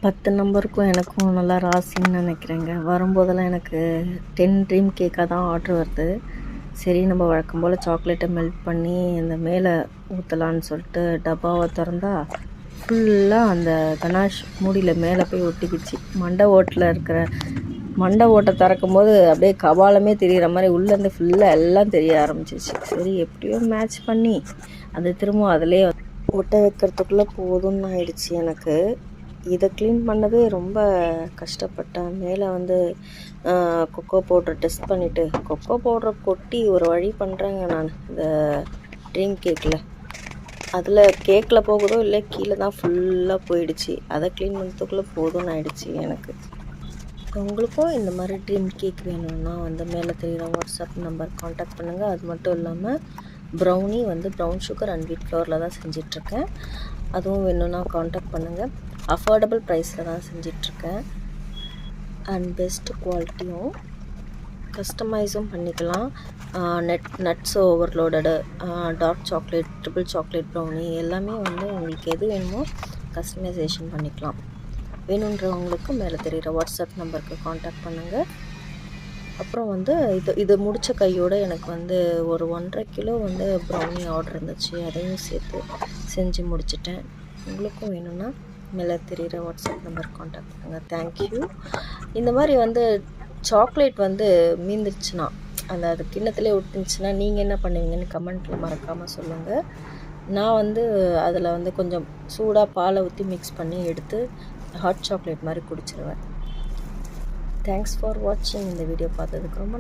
10 நம்பருக்கும் எனக்கும் நல்லா ராசின்னு நினைக்கிறேங்க. வரும்போதெல்லாம் எனக்கு 10 ட்ரீம் கேக்காக தான் ஆர்டர் வருது. சரி நம்ம வழக்கம் போல் சாக்லேட்டை மெல்ட் பண்ணி இந்த மேலே ஊற்றலான்னு சொல்லிட்டு டப்பாவை திறந்தா ஃபுல்லாக அந்த கனாஷ் மூடியில் மேலே போய் ஒட்டிக்கிச்சு. மண்டை ஓட்டை திறக்கும் போது அப்படியே கபாலமே தெரிகிற மாதிரி உள்ளேருந்து ஃபுல்லாக எல்லாம் தெரிய ஆரம்பிச்சிச்சு. சரி எப்படியோ மேட்ச் பண்ணி அது திரும்ப அதிலே ஒட்ட வைக்கிறதுக்குள்ளே போதும்னு ஆயிடுச்சு எனக்கு. இதை க்ளீன் பண்ணவே ரொம்ப கஷ்டப்பட்டேன். மேலே கொக்கோ பவுட்ரு டெஸ்ட் பண்ணிவிட்டு கொக்கோ பவுட்ரை கொட்டி ஒரு வழி பண்ணுறேங்க நான் இந்த ட்ரீம் கேக்கில். அதில் கேக்கில் போகுதோ இல்லை கீழே தான் ஃபுல்லாக போயிடுச்சு. அதை க்ளீன் பண்ணுறதுக்குள்ளே போதும்னு ஆயிடுச்சு எனக்கு. உங்களுக்கும் இந்த மாதிரி ட்ரீம் கேக் வேணும்னா மேலே தெரிகிற வாட்ஸ்அப் நம்பர் காண்டாக்ட் பண்ணுங்கள். அது மட்டும் இல்லாமல் ப்ரௌனி ப்ரௌன் சுகர் அண்ட் வீட் ஃப்ளவரில் தான் செஞ்சிட்ருக்கேன். அதுவும் வேணும்னா காண்டாக்ட் பண்ணுங்கள். அஃபோர்டபுள் ப்ரைஸில் தான் செஞ்சிட்ருக்கேன். அண்ட் பெஸ்ட்டு குவாலிட்டியும் கஸ்டமைஸும் பண்ணிக்கலாம். Nuts overloaded, dark chocolate, triple chocolate brownie எல்லாமே உங்களுக்கு எது வேணுமோ கஸ்டமைசேஷன் பண்ணிக்கலாம். வேணுன்றவங்களுக்கு மேலே தெரிகிற வாட்ஸ்அப் நம்பருக்கு காண்டாக்ட் பண்ணுங்கள். அப்புறம் இது முடித்த கையோடு எனக்கு ஒரு 1.5 கிலோ ப்ரௌனி ஆர்டர் இருந்துச்சு. அதையும் சேர்த்து செஞ்சு முடிச்சிட்டேன். உங்களுக்கும் வேணும்னா மேலே தெரிகிற வாட்ஸ்அப் நம்பர் காண்டாக்ட் பண்ணுங்கள். தேங்க்யூ. இந்த மாதிரி சாக்லேட் மீந்துருச்சுன்னா அது கிண்ணத்துலேயே விட்டுருந்துச்சுன்னா நீங்கள் என்ன பண்ணுவீங்கன்னு கமெண்ட்டில் மறக்காமல் சொல்லுங்கள். நான் அதில் கொஞ்சம் சூடாக பாலை ஊற்றி மிக்ஸ் பண்ணி எடுத்து ஹாட் சாக்லேட் மாதிரி குடிச்சிருவேன். தேங்க்ஸ் ஃபார் வாட்சிங். இந்த வீடியோ பார்த்ததுக்கு ரொம்ப